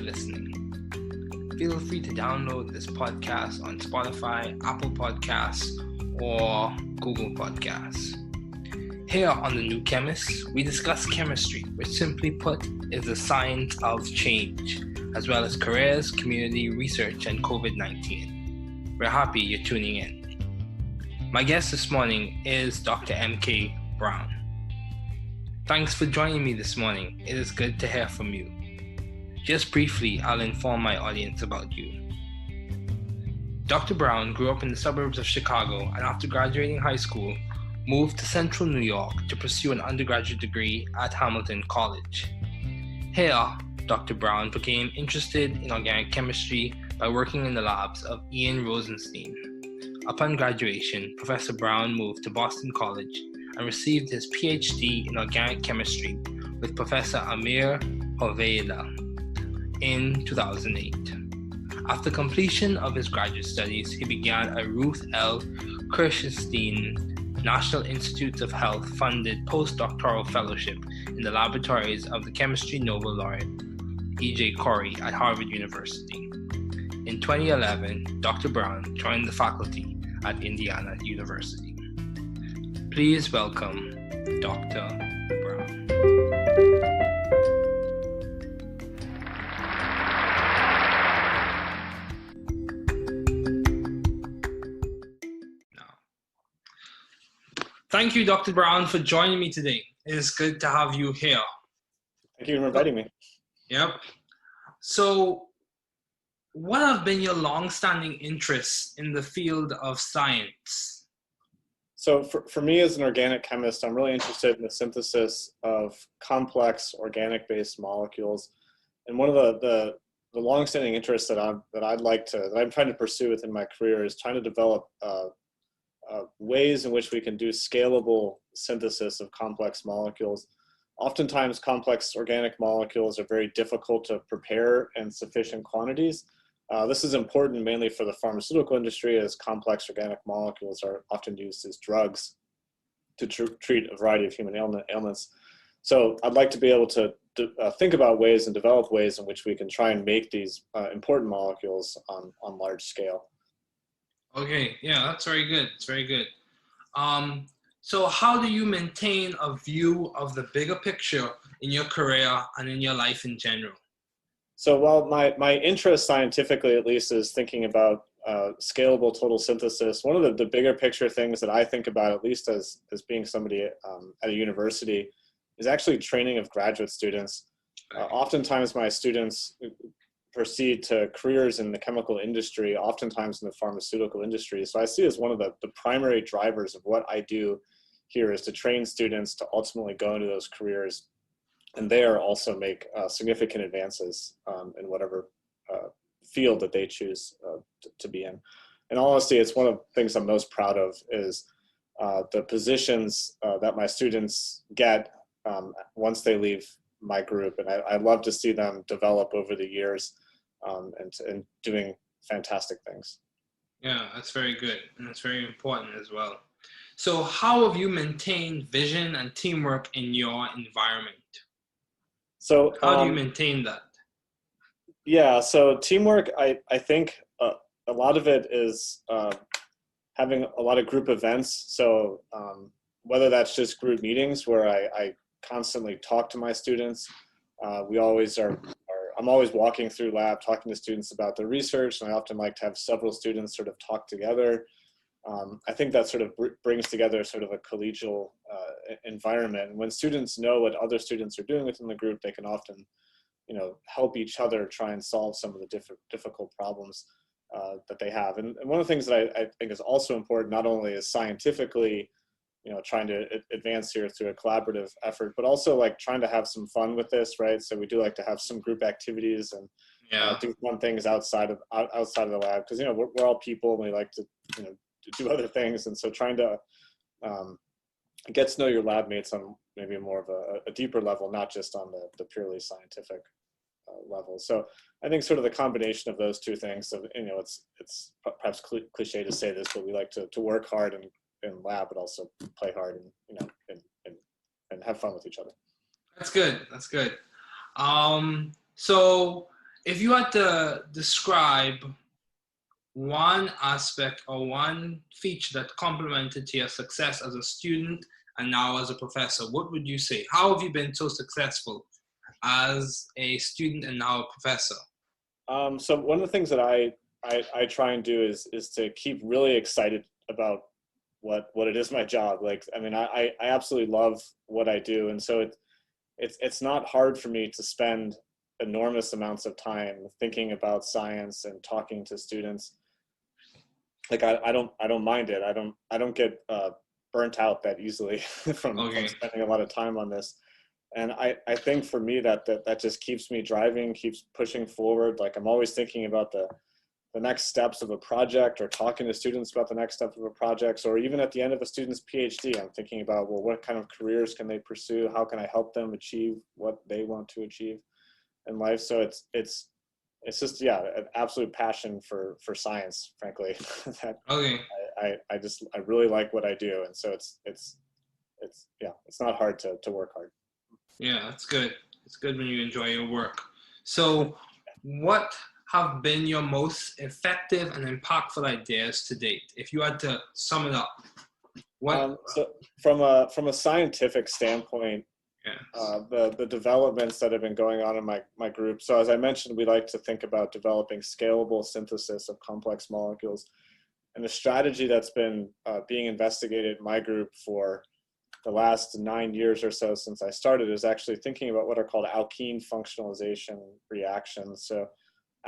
listening. Feel free to download this podcast on Spotify, Apple Podcasts, or Google Podcasts. Here on the New Chemist, we discuss chemistry, which simply put is the science of change, as well as careers, community, research, and COVID-19. We're happy you're tuning in. My guest this morning is Dr. M.K.Brown. Thanks for joining me this morning. It is good to hear from you. Just briefly, I'll inform my audience about you. Dr. Brown grew up in the suburbs of Chicago and after graduating high school, moved to central New York to pursue an undergraduate degree at Hamilton College. Here, Dr. Brown became interested in organic chemistry by working in the labs of Ian Rosenstein. Upon graduation, Professor Brown moved to Boston College and received his PhD in organic chemistry with Professor Amir Hoveyda in 2008. After completion of his graduate studies, he began a Ruth L. Kirschenstein National Institutes of Health funded postdoctoral fellowship in the laboratories of the chemistry Nobel laureate E.J. Corey at Harvard University. In 2011, Dr. Brown joined the faculty at Indiana University. Please welcome Dr. Brown. Thank you, Dr. Brown, for joining me today. It is good to have you here. Thank you for inviting me. Yep. So, what have been your long-standing interests in the field of science? So for me as an organic chemist, I'm really interested in the synthesis of complex organic-based molecules. And one of the long-standing interests that I'm trying to pursue within my career is trying to develop ways in which we can do scalable synthesis of complex molecules. Oftentimes, complex organic molecules are very difficult to prepare in sufficient quantities. This is important mainly for the pharmaceutical industry, as complex organic molecules are often used as drugs to treat a variety of human ailments. So I'd like to be able to think about ways and develop ways in which we can try and make these important molecules on large scale. Okay, yeah, that's very good. It's very good. So how do you maintain a view of the bigger picture in your career and in your life in general? So while my interest scientifically, at least, is thinking about scalable total synthesis, one of the bigger picture things that I think about, at least as being somebody at a university, is actually training of graduate students. Oftentimes my students proceed to careers in the chemical industry, oftentimes in the pharmaceutical industry. So I see as one of the primary drivers of what I do here is to train students to ultimately go into those careers and there also make significant advances in whatever field that they choose to be in. In all honesty, it's one of the things I'm most proud of is the positions that my students get once they leave my group. And I love to see them develop over the years and doing fantastic things. Yeah, that's very good. And that's very important as well. So how have you maintained vision and teamwork in your environment? So how do you maintain that? Yeah, so teamwork, I think a lot of it is having a lot of group events. So whether that's just group meetings where I constantly talk to my students, I'm always walking through lab, talking to students about their research, and I often like to have several students sort of talk together. I think that sort of brings together sort of a collegial environment. And when students know what other students are doing within the group, they can often, help each other try and solve some of the difficult problems that they have. And one of the things that I think is also important, not only is scientifically, trying to advance here through a collaborative effort, but also like trying to have some fun with this, right? So we do like to have some group activities and do fun things outside of the lab, because we're all people and we like to do other things, and so trying to get to know your lab mates on maybe more of a deeper level, not just on the purely scientific level. So I think sort of the combination of those two things. So it's perhaps cliche to say this, but we like to work hard in lab, but also play hard and have fun with each other. That's good. That's good. So if you had to describe one aspect or one feature that complemented to your success as a student and now as a professor, what would you say? How have you been so successful as a student and now a professor? So one of the things that I try and do is to keep really excited about what it is my job. Like, I mean, I absolutely love what I do. And so it's not hard for me to spend enormous amounts of time thinking about science and talking to students. Like, I don't mind it. I don't get burnt out that easily from spending a lot of time on this. And I think for me that just keeps me driving, keeps pushing forward. Like, I'm always thinking about the next steps of a project, or talking to students about the next step of a project, or even at the end of a student's PhD, I'm thinking about, well, what kind of careers can they pursue? How can I help them achieve what they want to achieve in life? So it's just, yeah, an absolute passion for science, frankly. That I really like what I do. And so it's yeah, it's not hard to work hard. Yeah, that's good. It's good when you enjoy your work. So what have been your most effective and impactful ideas to date? If you had to sum it up, what? So from a scientific standpoint, the developments that have been going on in my group. So as I mentioned, we like to think about developing scalable synthesis of complex molecules. And the strategy that's been being investigated in my group for the last 9 years or so since I started is actually thinking about what are called alkene functionalization reactions. So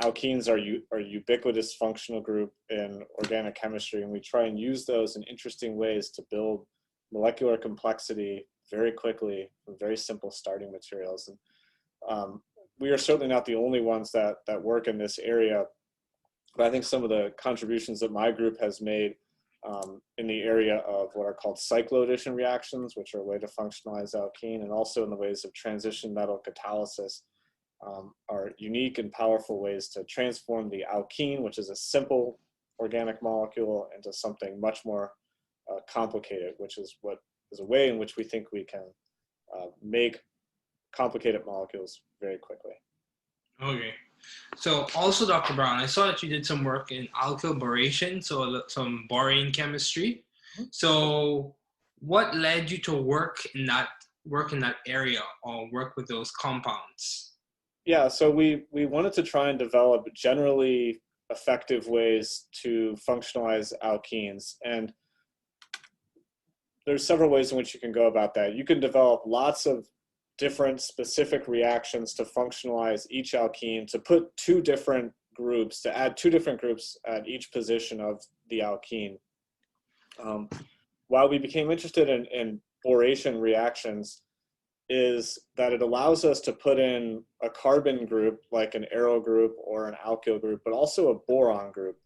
alkenes are ubiquitous functional group in organic chemistry, and we try and use those in interesting ways to build molecular complexity very quickly from very simple starting materials. And we are certainly not the only ones that work in this area, but I think some of the contributions that my group has made in the area of what are called cycloaddition reactions, which are a way to functionalize alkene, and also in the ways of transition metal catalysis, are unique and powerful ways to transform the alkene, which is a simple organic molecule, into something much more complicated, which is a way in which we think we can make complicated molecules very quickly. Okay. So also, Dr. Brown, I saw that you did some work in alkyl boration, so some borane chemistry. So what led you to work in that area, or work with those compounds? Yeah, so we wanted to try and develop generally effective ways to functionalize alkenes. And there's several ways in which you can go about that. You can develop lots of different specific reactions to functionalize each alkene, to put two different groups, to add two different groups at each position of the alkene. Why we became interested in boration reactions is that it allows us to put in a carbon group, like an arrow group or an alkyl group, but also a boron group.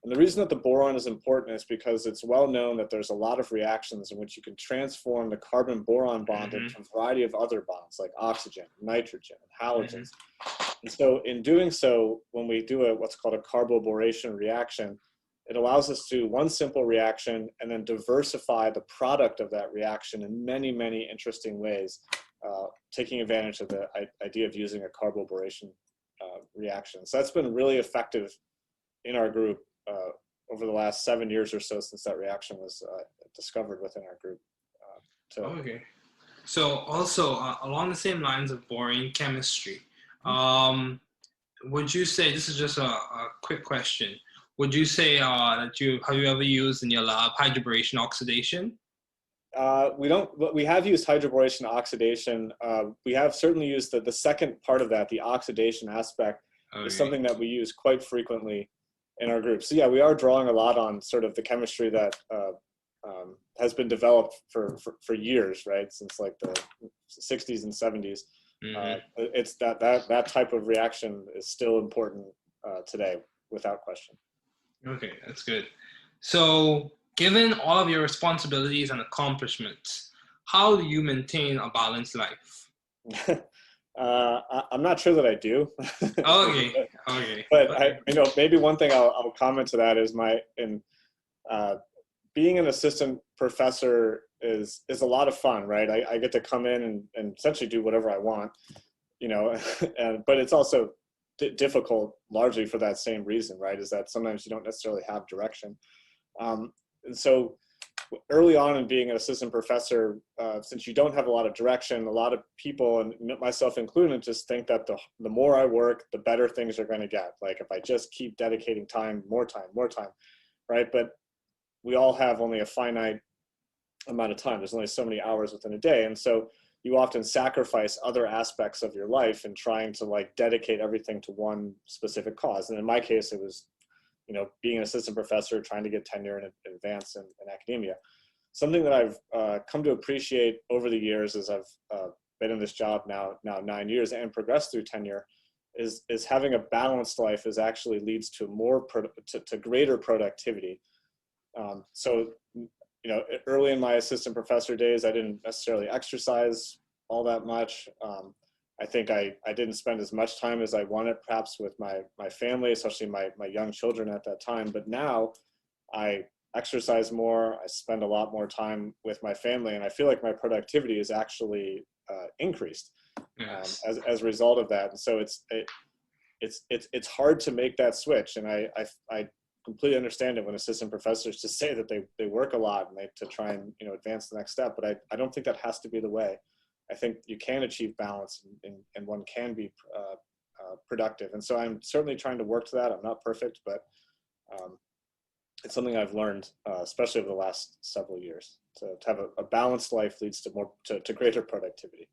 And the reason that the boron is important is because it's well known that there's a lot of reactions in which you can transform the carbon-boron bond into a variety of other bonds, like oxygen, nitrogen, and halogens. And so in doing so, when we do what's called a carboboration reaction, it allows us to do one simple reaction and then diversify the product of that reaction in many, many interesting ways, taking advantage of the idea of using a carboboration reaction. So that's been really effective in our group over the last 7 years or so since that reaction was discovered within our group. Okay. So also along the same lines of borane chemistry, would you say, this is just a quick question, would you say that have you ever used in your lab hydroboration oxidation? We have used hydroboration oxidation. We have certainly used the second part of that, the oxidation aspect, is something that we use quite frequently in our group. So yeah, we are drawing a lot on sort of the chemistry that has been developed for years, right? Since like the 60s and 70s. It's that type of reaction is still important today, without question. Okay, that's good. So given all of your responsibilities and accomplishments, how do you maintain a balanced life? I'm not sure that I do. Okay. But maybe one thing I'll comment to that is being an assistant professor is a lot of fun, right? I get to come in and essentially do whatever I want, but it's also difficult largely for that same reason, right? Is that sometimes you don't necessarily have direction. And so early on in being an assistant professor, since you don't have a lot of direction, a lot of people, and myself included, just think that the more I work, the better things are going to get. Like if I just keep dedicating more time, right? But we all have only a finite amount of time. There's only so many hours within a day. And so you often sacrifice other aspects of your life in trying to like dedicate everything to one specific cause. And in my case, it was, being an assistant professor, trying to get tenure and advance in academia. Something that I've come to appreciate over the years as I've been in this job now 9 years and progressed through tenure is having a balanced life actually leads to to greater productivity. So, early in my assistant professor days, I didn't necessarily exercise all that much. I think I didn't spend as much time as I wanted, perhaps with my family, especially my young children at that time. But now I exercise more, I spend a lot more time with my family, and I feel like my productivity is actually increased as a result of that. And so it's hard to make that switch. And I completely understand it when assistant professors just say that they work a lot and to try and advance the next step. But I don't think that has to be the way. I think you can achieve balance and one can be productive. And so I'm certainly trying to work to that. I'm not perfect, but it's something I've learned, especially over the last several years. To have a balanced life leads to greater productivity.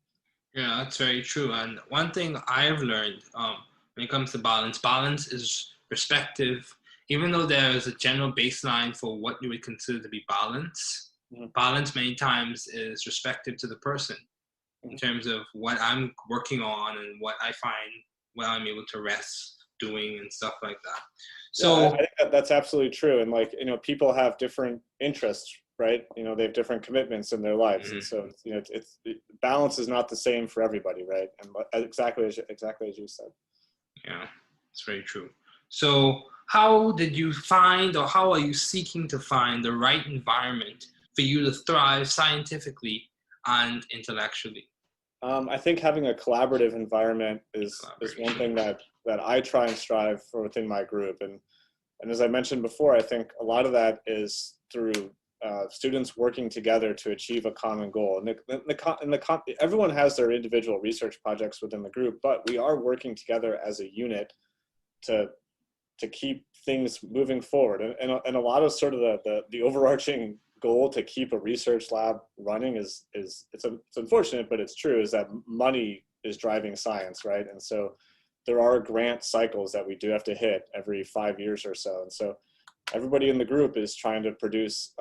Yeah, that's very true. And one thing I've learned when it comes to balance is perspective. Even though there is a general baseline for what you would consider to be balance, balance many times is respective to the person in terms of what I'm working on and what I find when I'm able to rest doing and stuff like that. So yeah, I think that's absolutely true. And like, people have different interests, right? They have different commitments in their lives. And so, balance is not the same for everybody, right? And exactly as you said. Yeah, it's very true. So how did you find, or how are you seeking to find the right environment for you to thrive scientifically and intellectually? I think having a collaborative environment is one thing that I try and strive for within my group. And as I mentioned before, I think a lot of that is through students working together to achieve a common goal. And everyone has their individual research projects within the group, but we are working together as a unit to keep things moving forward. And a lot of sort of the overarching goal to keep a research lab running is it's unfortunate, but it's true, is that money is driving science, right? And so there are grant cycles that we do have to hit every 5 years or so. And so everybody in the group is trying to produce,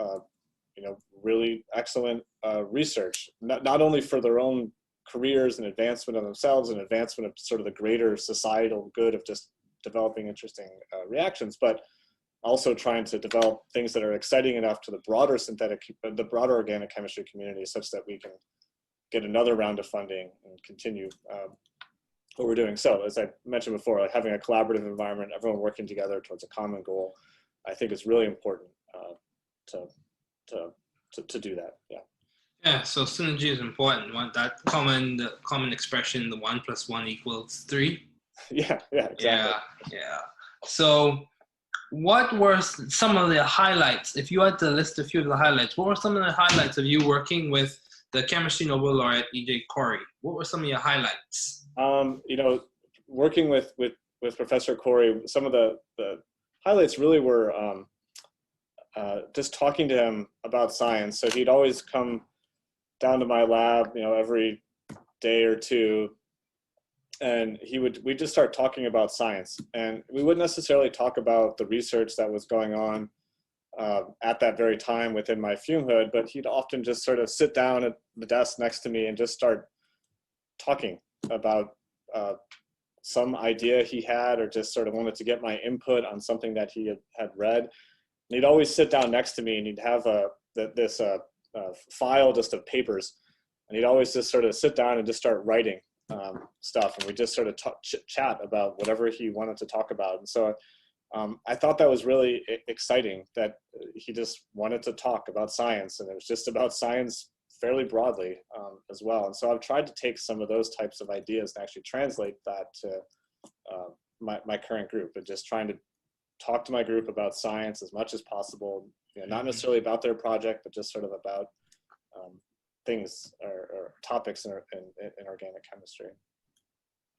really excellent research, not only for their own careers and advancement of themselves and advancement of sort of the greater societal good of just developing interesting reactions, but also trying to develop things that are exciting enough to the broader organic chemistry community, such that we can get another round of funding and continue what we're doing. So as I mentioned before, like having a collaborative environment, everyone working together towards a common goal, I think is really important to do that. Yeah. Yeah, so synergy is important. The common expression, the 1 + 1 = 3. Yeah, exactly. Yeah. So what were some of the highlights? If you had to list a few of the highlights, what were some of the highlights of you working with the chemistry Nobel laureate E.J. Corey? What were some of your highlights? Working with Professor Corey, some of the highlights really were just talking to him about science. So he'd always come down to my lab, every day or two, and we'd just start talking about science. And we wouldn't necessarily talk about the research that was going on at that very time within my fume hood, but he'd often just sort of sit down at the desk next to me and just start talking about some idea he had, or just sort of wanted to get my input on something that he had read. And he'd always sit down next to me, and he'd have this file just of papers, and he'd always just sort of sit down and just start writing stuff, and we just sort of chat about whatever he wanted to talk about. And so I thought that was really exciting, that he just wanted to talk about science, and it was just about science fairly broadly as well. And so I've tried to take some of those types of ideas and actually translate that to my current group, and just trying to talk to my group about science as much as possible, not necessarily about their project, but just sort of about things or topics in organic chemistry.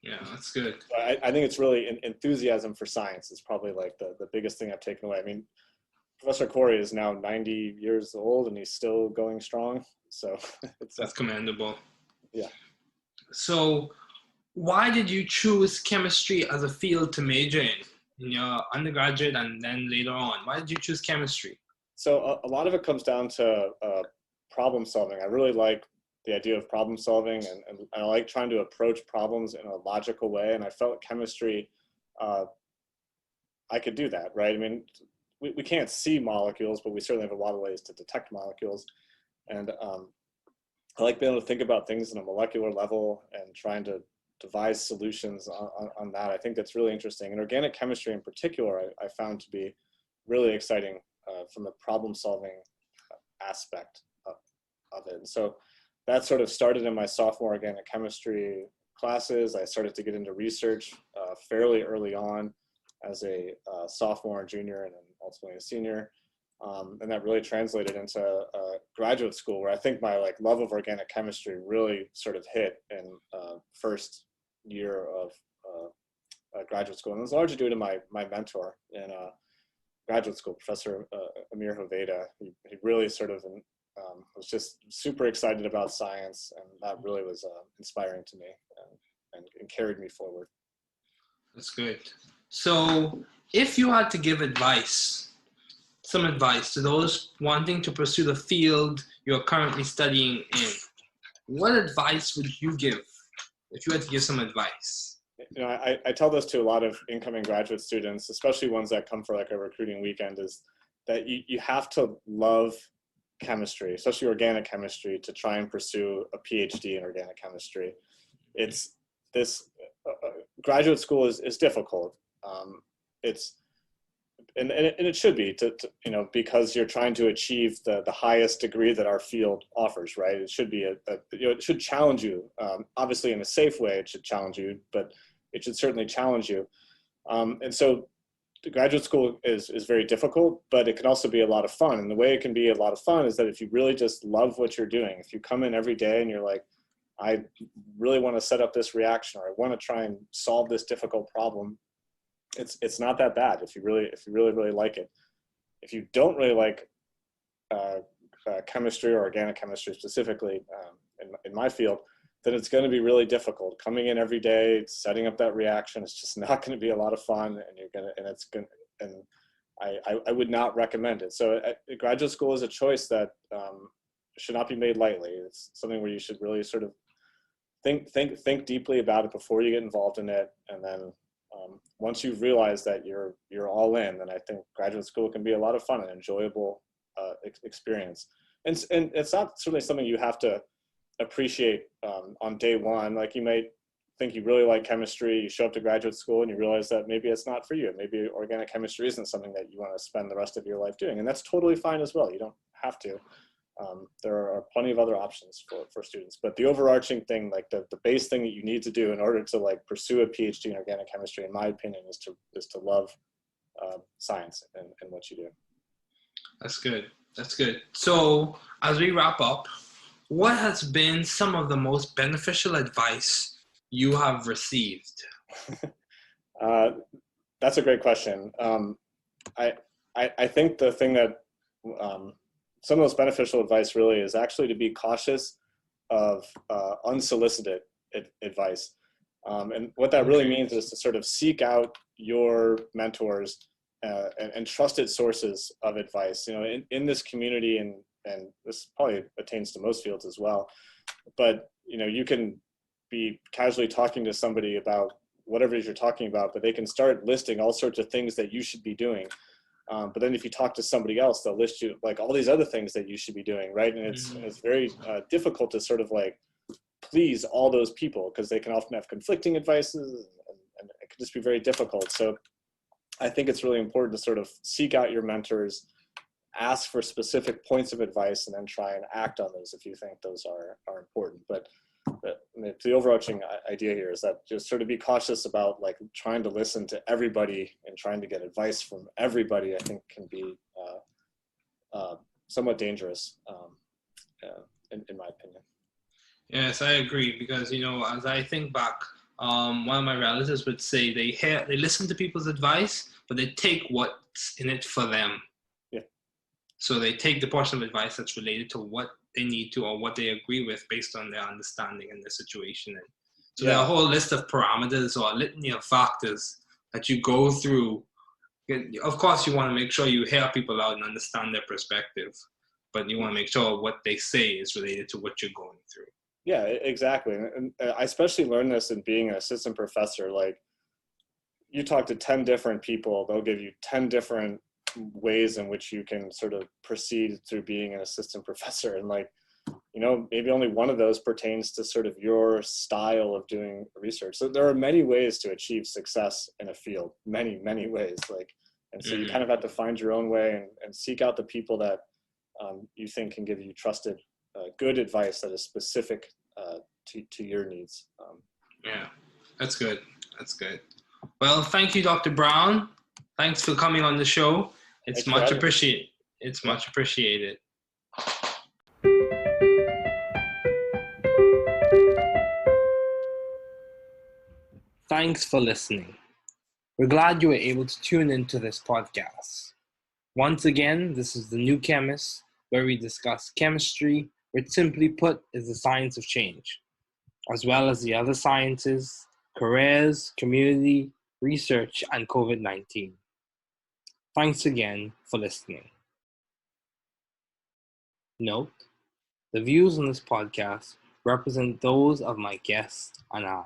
Yeah, that's good. So I think it's really enthusiasm for science is probably like the biggest thing I've taken away. I mean, Professor Corey is now 90 years old and he's still going strong. So that's commendable. Yeah. So why did you choose chemistry as a field to major in your undergraduate and then later on? Why did you choose chemistry? So a lot of it comes down to problem solving. I really like the idea of problem solving, and I like trying to approach problems in a logical way. And I felt chemistry, I could do that, right? I mean, we can't see molecules, but we certainly have a lot of ways to detect molecules. And I like being able to think about things on a molecular level and trying to devise solutions on that. I think that's really interesting. And organic chemistry in particular, I found to be really exciting from the problem solving aspect of it. And so that sort of started in my sophomore organic chemistry classes. I started to get into research fairly early on as a sophomore and junior, and then ultimately a senior. And that really translated into graduate school, where I think my love of organic chemistry really sort of hit in first year of graduate school. And it was largely due to my mentor in graduate school, Professor Amir Hoveda. He really sort of was just super excited about science, and that really was inspiring to me and carried me forward. That's good. So if you had to give some advice to those wanting to pursue the field you're currently studying in, what advice would you give if you had to give some advice? I tell this to a lot of incoming graduate students, especially ones that come for a recruiting weekend, is that you have to love chemistry, especially organic chemistry, to try and pursue a PhD in organic chemistry. It's this graduate school is difficult. And it should be to because you're trying to achieve the highest degree that our field offers, right? It should be it should challenge you. Obviously in a safe way, it should challenge you, but it should certainly challenge you. And so the graduate school is very difficult, but it can also be a lot of fun. And the way it can be a lot of fun is that if you really just love what you're doing, if you come in every day and you're like, I really want to set up this reaction, or I want to try and solve this difficult problem, it's not that bad if you really like it. If you don't really like chemistry or organic chemistry specifically, in my field, then it's going to be really difficult. Coming in every day, setting up that reaction, it's just not going to be a lot of fun, and I would not recommend it. So graduate school is a choice that should not be made lightly. It's something where you should really sort of think deeply about it before you get involved in it, and then once you've realized that you're all in, then I think graduate school can be a lot of fun and enjoyable experience. And it's not certainly something you have to appreciate on day one. Like, you might think you really like chemistry, you show up to graduate school and you realize that maybe it's not for you. Maybe organic chemistry isn't something that you want to spend the rest of your life doing, and that's totally fine as well. You don't have to. There are plenty of other options for students, but the overarching thing, like the base thing that you need to do in order to pursue a PhD in organic chemistry, in my opinion, is to love science and what you do. That's good. That's good. So as we wrap up, what has been some of the most beneficial advice you have received? That's a great question. I think the thing that some of the most beneficial advice really is actually to be cautious of unsolicited advice. And what that really means is to sort of seek out your mentors and trusted sources of advice. In this community, and this probably pertains to most fields as well, but you can be casually talking to somebody about whatever it is you're talking about, but they can start listing all sorts of things that you should be doing. But then if you talk to somebody else, they'll list you all these other things that you should be doing, right? And it's very difficult to sort of please all those people, because they can often have conflicting advices, and it can just be very difficult. So I think it's really important to sort of seek out your mentors, ask for specific points of advice, and then try and act on those if you think those are important. But the overarching idea here is that just sort of be cautious about like trying to listen to everybody and trying to get advice from everybody. I think can be somewhat dangerous, in my opinion. Yes, I agree, because as I think back, one of my relatives would say they listen to people's advice, but they take what's in it for them. Yeah. So they take the portion of advice that's related to what they need to or what they agree with based on their understanding and their situation. And so there are a whole list of parameters or a litany of factors that you go through. Of course, you want to make sure you hear people out and understand their perspective, but you want to make sure what they say is related to what you're going through. Yeah, exactly. And I especially learned this in being an assistant professor. Like, you talk to 10 different people, they'll give you 10 different ways in which you can sort of proceed through being an assistant professor. And like, maybe only one of those pertains to sort of your style of doing research. So there are many ways to achieve success in a field, many, many ways. And so you kind of have to find your own way and seek out the people that you think can give you trusted, good advice that is specific to your needs. Yeah, that's good. That's good. Well, thank you, Dr. Brown. Thanks for coming on the show. It's much appreciated. It's much appreciated. Thanks for listening. We're glad you were able to tune into this podcast. Once again, this is The New Chemist, where we discuss chemistry, which simply put is the science of change, as well as the other sciences, careers, community, research, and COVID-19. Thanks again for listening. Note, the views on this podcast represent those of my guests and I.